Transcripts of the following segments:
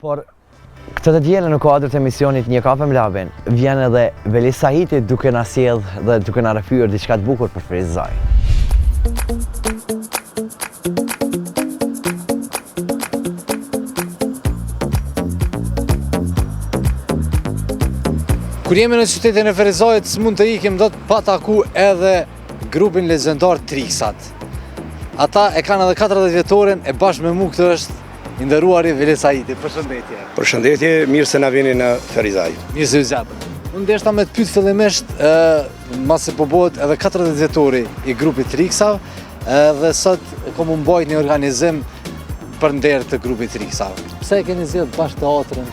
Por këtë të dielën në kuadër të emisionit Një kafe me Labin, vjen edhe Veli Sahiti duke na sjell dhe duke na rrëfyer diçka të bukur për Ferizaj. Kur jemi në qytetin e Ferizajit, s'mund të ikim do të pa taku edhe grupin legjendar Triksat. Ata e kanë edhe 40 vjetorin e bashkë me mu këtë është i nderuari Veli Sahiti. Përshëndetje. Përshëndetje, mirë se na vini në Ferizaj. Mirë se u zgjatëm. Unë deshta me të pyet fillimisht, mase po bëhet edhe 40 vjetori i grupit Triksav, dhe sot komu mbajt një organizim për nder të grupit Triksav. Pse e keni zgjedhur bashkë teatrin?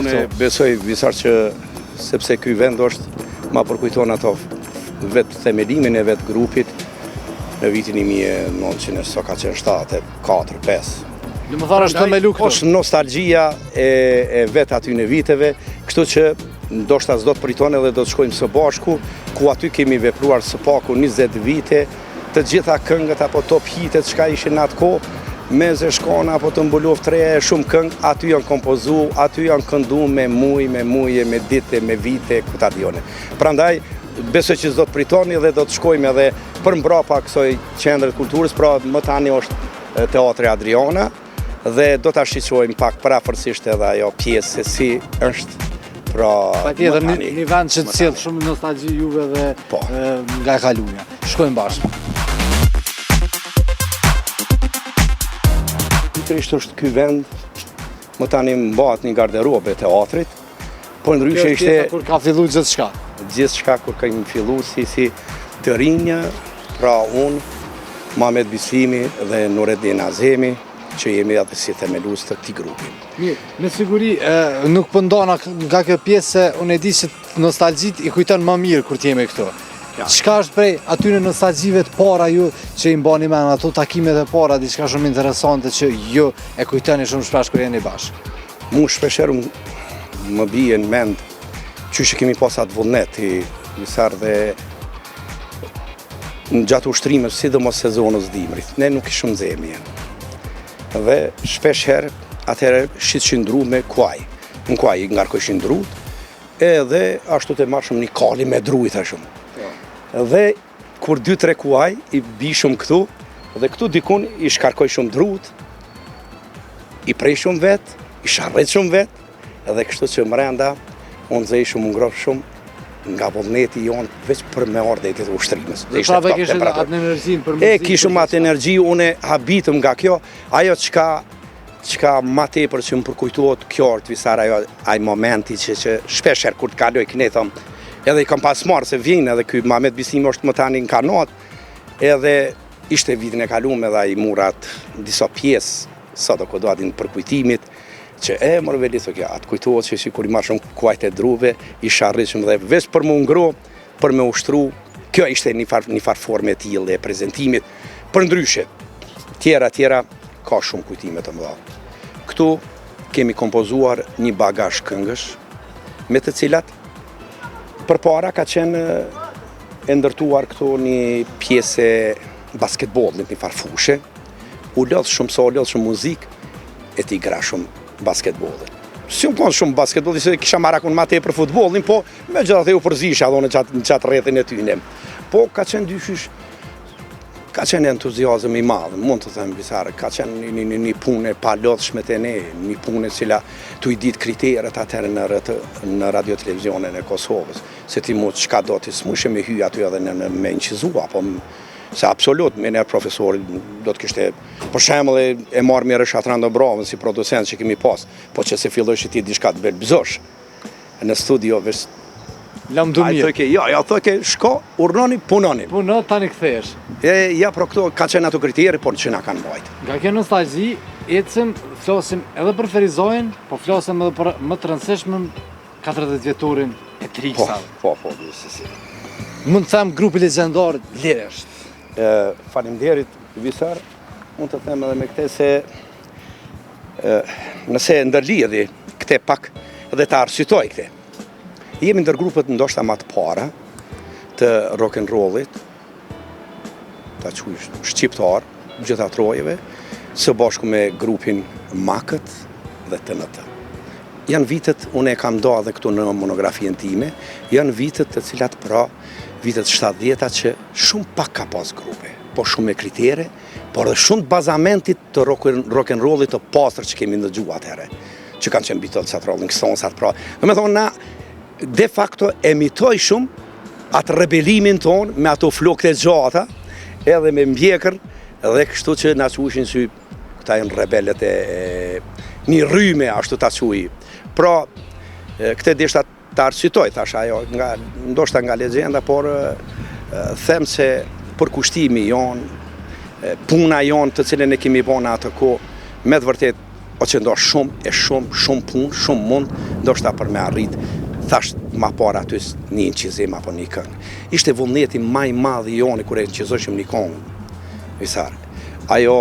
Unë besoj visar që sepse ky vend është ma përkujton ato vetë themelimin e vetë grupit në vitin 1907, 4, 5. Në më thara është themelu këtu? Është nostalgjia e vetë aty në viteve, kështu që ndoshta s'do të priton edhe do të shkojmë së bashku, ku aty kemi vepruar së paku 20 vite, të gjitha këngët apo top hitet çka ishin atë kohë, meze shkona apo të mbuloft reja e shumë këngë, aty janë kompozu, aty janë këndu me muje, me dite, me vite, ku ta dione. Prandaj, besoj që s'do të pritoni dhe do të shkojmë edhe për mbrapa kësoj qendrët kulturës, pra më tani është Teatri Adriana, dhe do ta shiqojmë pak parafërsisht edhe ajo pjesë se si është, pra patjetër një vend që të sjell shumë nostalgji juve dhe nga e kaluara. Shkojmë bashkë. Pikërisht është ky vend, më tani mbahet një garderobe teatrit, por ndryshe ishte kur ka filluar gjithçka. Gjithçka kur kemi filluar si të rinja, pra unë, Mamet Bislimi dhe Nureddin Azemi, që jemi atë si themelues të këtij grupi. Mirë, me siguri nuk po ndona nga kjo pjesë se unë e di që nostalgjit i kujton më mirë kur t'jemi këtu. Çka është prej atyre nostalgjive të para ju që i mbani mend ato takimet e para, diçka shumë interesante që ju e kujtoni shumë shpesh kur jeni bashkë? Mu shpeshherë më bie në mend që kemi pas atë vullnet i visar dhe në gjatë ushtrimit, sidomos sezonës dimrit. Ne nuk ishim nxehemi. Dhe shpeshherë atëherë shitshindru me kuaj. Në kuaj i ngarkojshin drut, edhe ashtu të marrshëm një kali me dru i thashëm. Dhe kur 2-3 kuaj i bishëm këtu, dhe këtu dikun i shkarkoj shumë drut, i prej shumë vet, i sharret shumë vet, edhe kështu që mrenda unë zej shumë ngroh shumë nga vullneti jonë veç për me ardhe të ushtrimës. Dhe prave kishte atë energjinë për muzikë? Kishëm atë energji, unë habitëm nga kjo, ajo çka ma tepër që më përkujtohet kjo është visar ai momenti që shpeshherë kur të kaloj këne thëmë, edhe i kam pas marrë se vjen edhe ky Mamet Bislimi është më tani në kanat, edhe ishte vitin e kaluar edhe ai murat disa pjesë, sa do kodoatin përkujtimit, që mërë Veli thotë atë kujtohet që kur i marrshëm kuajt e druve, i sharrishëm dhe veç për më ngro, për me ushtru, kjo ishte një far forme e tillë e prezantimit. Për ndryshe, tjera ka shumë kujtime të mëdha. Këtu kemi kompozuar një bagazh këngësh, me të cilat përpara ka qenë e ndërtuar këtu një pjesë basketbollit, një farfushe, u lodh shumë muzikë, e ti gra shumë basketbollit. Si unë konë shumë basketbollit, se kisha marakun ma te për futbollin, po me gjitha te u përzisha në qatë rrethin e tyne. Po ka qenë dyshysh, ka qenë entuziazëm i madhë, mund të them bisarë, ka qenë një punë pa lodhshme të ne, një punë cila tu i ditë kriteret atërë në radio-televizionin e Kosovës, se ti mu qka do të smushe me hy aty edhe me inqizua, po se absolut, me nërë profesori do të kishte, për shembull e marrë me Reshatran Dobrovën si producent që kemi pas, po që se filloj që ti diçka të belbëzosh në studio, vesh lam du mirë. Ja, thoke, shko, urnoni, punoni. Puno, tani kthesh. Ja, pro këto ka qenë ato kriteri, por që na kanë mbajt. Nga kjo nostalgji, ecim, flasim edhe për Ferizajin, po flasim edhe për më të rëndësishmën 40 vjetorin e Triksav. Po, si. Mund të them grupi legjendar Liresht. Faleminderit Visar, mund të them edhe me këte se nëse ndërlidhi këte pak dhe të arsytoj këte. Jemi ndër grupet ndoshta më të para të rock and rollit, ta quaj shqiptar, gjitha trojeve, së bashku me grupin Makët, dhe TNT. Janë vitet, unë e kam do edhe këtu në monografien time, janë vitet të cilat pra, vitet 70-ta që shumë pak ka pas grupe, po shumë me kritere, por dhe shumë të bazamentit të rock'n'rollit të pastër që kemi ndëgjuar atëherë, që kanë qenë Beatles, atë Rolling Stones, atë pra. Dhe me thonë, na de facto emitoj shumë atë rebelimin tonë me ato flokët e gjata, edhe me mbjekër, edhe kështu që na quishin sy, këta janë rebellet e një rryme, ashtu ta quj. Pra, këte dishta të arsytoj, thash ajo, ndoshta nga legenda, por them se për kushtimi jonë, puna jonë të cilën e kemi bona atë ko, me të vërtet, o që ndoshta shumë punë, shumë mund, ndoshta për me arrit, thash ma para aty një inqizim apo një këngë. Ishte vullneti maj madhi jonë kër e inqizoshim një këngë, visar. Ajo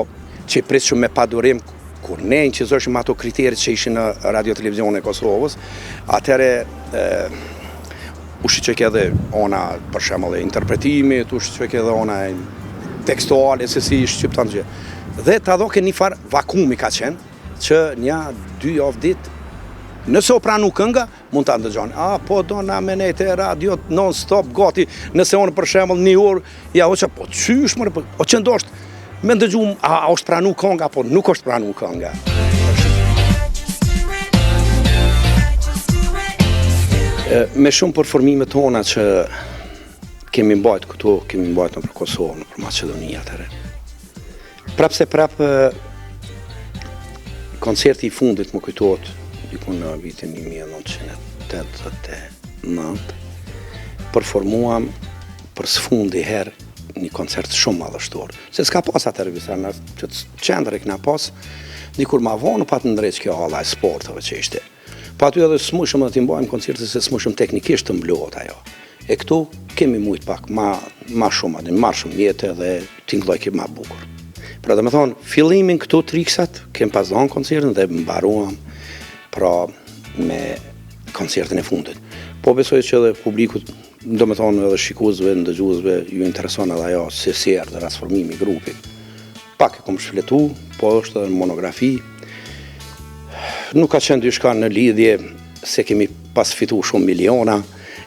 që i prisshëm me padurim, kur ne inqizoshim ato kriterit që ishin në radio-televizion e Kosovës, atëre u shqyqek edhe ona, për shembull, e interpretimit, u shqyqek edhe ona tekstuale, se si shqyptan gjë. Dhe ta dhoke një farë vakumi ka qenë, që një, 2 javë ditë, nëse o pranu kënga, mund të ndëgjon. Po do na me nejtë e radio non-stop, gati, nëse onë për shembull një orë, ja o që, po qysh mërë, o që ndosht, me ndëgjum, a është pranu kënga, apo nuk është pranu kënga. Me shumë përformime tona që kemi mbajt këtu, kemi mbajt në për Kosovë, në për Macedonia atëre. Prap se prap, koncerti i fundit më kujtohet, diku në vitin 1989, performuam për sfundi herë një koncert shumë madhështor. Se s'ka pas atër visar, në që qendër e këna pas, dikur ma vonë pa të ndrejtë kjo halla e sportove që ishte. Pa aty edhe smushëm dhe t'i mbajmë koncertet se smushëm teknikisht të mbluot ajo. E këtu kemi mujt pak ma shumë, adin marrë shumë jetë dhe t'ingloj kemi ma bukur. Pra dhe me thonë, fillimin këtu të riksat, kem pas donë koncertin dhe mbaruam pra me koncertin e fundit. Po besoj që edhe publikut, do me thonë edhe shikuesve, ndëgjuesve, ju intereson edhe ajo se si erdhi transformimi i grupit. Pak e kom shfletu, po është edhe në monografi. Nuk ka qenë dyshka në lidhje se kemi pas fitu shumë miliona,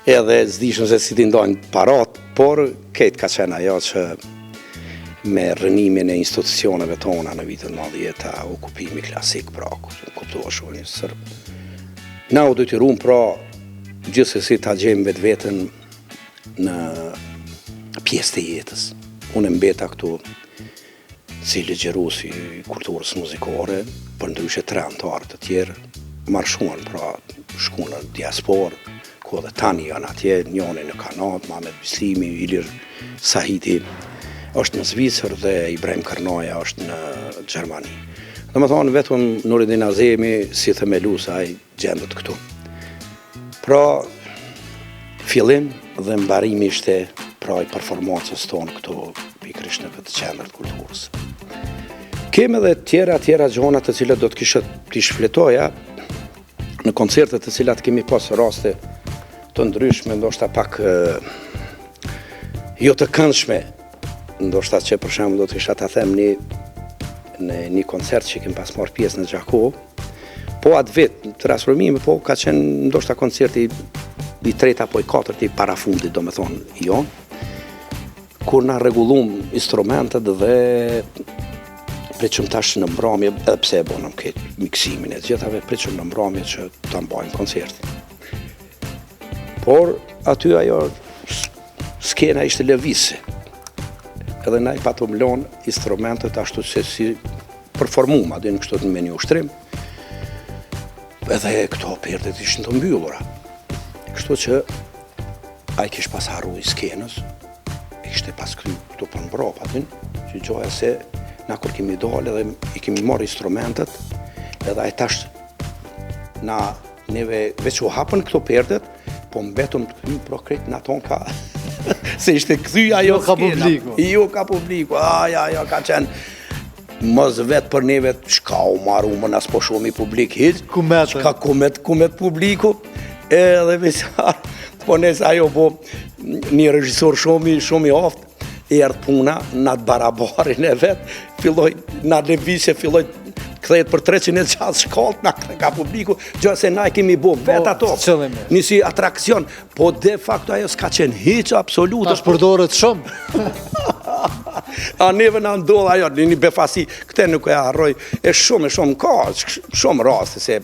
edhe s'dishëm se si t'i ndojnë parat, por këtë ka qenë ajo që me rënimin e institucioneve tona në vitet 90-ta, okupimi klasik, pra, kuptua shumë një sërb. Na u detyruam pra gjithsesi ta gjejmë vetën në pjesë të jetës. Unë mbeta këtu si ligjëruesi i kulturës muzikore, përndryshe 3 anëtarë të tjerë, marshuan pra shku në diasporë, ku edhe tani janë atje, njoni në Kanat, Mamet Bislimi, Ilir Sahiti, është në Zvicër dhe Ibrahim Karnoja është në Gjermani. Dhe më thonë, vetëm Nuridin Azemi, si themelus ai gjendët këtu. Pra, fillim dhe mbarimi ishte pra i performancës tonë këtu pikërisht në vetë qendrët kulturës. Kemi edhe tjera gjona të cilat do të kisha t'i shfletoja në koncertet të cilat kemi pas raste të ndryshme, ndoshta pak jo të këndshme, ndoshta që për shembull do të kisha ta them në një koncert që kem pas marrë pjesë në Gjakov, po atë vit transformimi po ka qenë ndoshta koncerti i 3 apo i 4 i parafundit, do me thonë jon, kur na rregullum instrumentet dhe preqëm tash në mbrëmje, edhe pse e bonëm këtë miksimin e gjithave, preqëm në mbrëmje që ta mbajmë koncertin. Por aty ajo skena ishte lëvizse. Edhe na i pato mlon instrumentet ashtu se si performum, adin kështu në me një ushtrim, edhe këto perdet ishin të mbyllura. Kështu që a i kish pas harru i skenës, e kishte pas këtu për mbrop atin, që gjoja se na kur kemi dole dhe i kemi marrë instrumentet, edhe a i tash na neve veç u hapën këto perdet, po mbetëm të këmy pro kretë në aton ka, se ishte këthy ajo skena. Jo ka publiku, ajo ka qenë mos vetë për neve, shka u marru më nësë po shumë i publik hiq, shka kumet publiku, edhe visar, po nësë ajo po një regjisor shumë i oftë, erdë puna, në atë barabarin e vetë, filloj, në levise filloj kthehet për 306 shkallë, na ka publiku, gjë se na kemi bo vet ato. Nisi atraksion, po de facto ajo s'ka qenë hiç absolute. Tash përdoret shumë. A neve na ndodh ajo, një befasi, këtë nuk e harroj, e shumë ka shumë raste se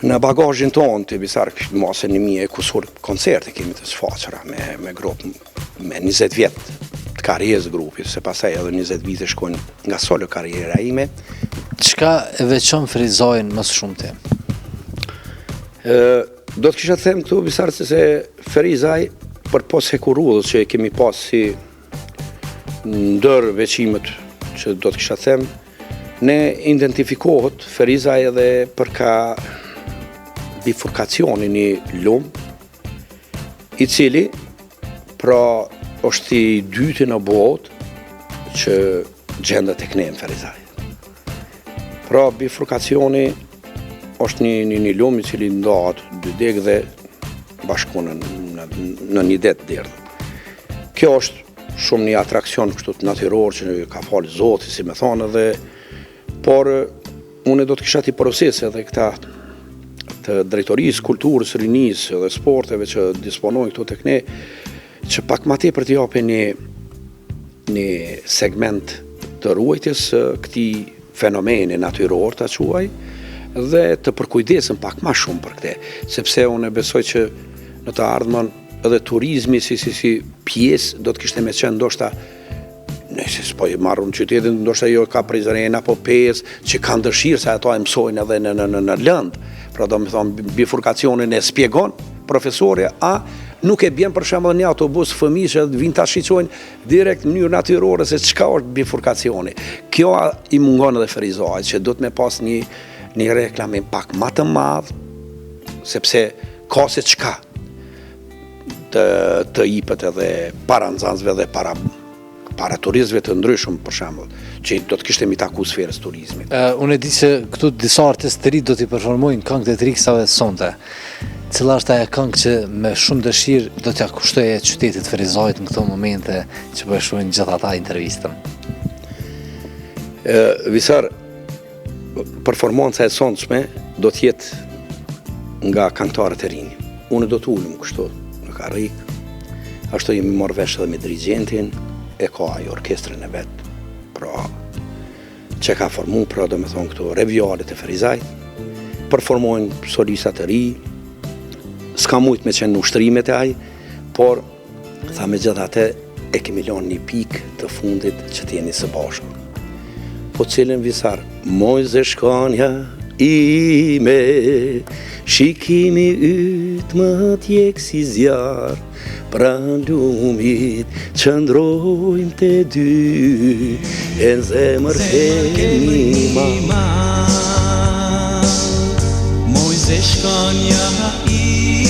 në bagazhin tonë të Visar mos e 1000 kusur koncerte kemi të sfaqura me grupë me 20 vjetë të karrierës grupi, se pastaj edhe 20 vite shkojnë nga solo karriera ime. Çka e veçon Frizajin më shumë ti? Do të kisha të them këtu Visar se Frizaj për pos hekurudhës që kemi pas si ndër veçimet që do të kisha të them, ne identifikohet Frizaj edhe për ka bifurkacionin i lumë, i cili pra është i dyti në botë që gjendet e këne në Frizaj. Pra bifurkacioni është një lumë i cili ndahet dy degë dhe bashkonë në një det derdhë. Kjo është shumë një atrakcion kështu të natyror që ka falë Zoti, si me thonë edhe, por unë do të kisha t'i proces edhe këta të drejtorisë, kulturës, rinisë dhe sporteve që disponojnë këtu tek ne, që pak ma tepër t'i japin një segment të ruajtjes këtij fenomeni natyror ta quaj, dhe të përkujdesën pak ma shumë për këte, sepse unë besoj që në të ardhmen edhe turizmi si pjesë do të kishte me qenë ndoshta, nëse s'po i marrun qytetin, ndoshta jo ka prizren apo 5 që kanë dëshirë se ato e mësojnë edhe në lëndë. Pra do me thonë bifurkacionin e spjegon profesorja, a nuk e bjen për shembull një autobus fëmijë që vinë ta shiqojnë direkt në mënyrë natyrore se çka është bifurkacioni. Kjo i mungon edhe Frizajit që duhet me pas një reklamim pak më të madh, sepse ka se çka të jipet edhe para nxënësve dhe para turistëve të ndryshëm, për shembull, që do të kishte mi taku sferës turizmit. Unë e di që këtu disa artistë të ri do t'i performojnë këngët e Triksave sonte. Cila është ajo këngë që me shumë dëshirë do t'ja kushtoje qytetit Frizajit në këto momente që po e shohin gjithë ata intervistën? Visar, performanca e sonshme do t'jetë nga këngëtarët e rinj. Unë do t'ulem kështu në karrik, ashtu jemi marrë vesh edhe me dirigentin, e ka ajo orkestrën e vetë, pra që ka formu, pra do me thonë këto revjalet e Frizajt, performojnë solistat e ri, s'ka mujt me qenë në ushtrimet e aj, por tha me gjithate e kemi lënë një pikë të fundit që t'jeni së bashku. Po cilën Visar, mojze shkanja ime, shikimi ytë më t'jek si zjarë, pra lumit qëndrojmë të dy, e në zemër kemi ma. Mojze shkanja ime,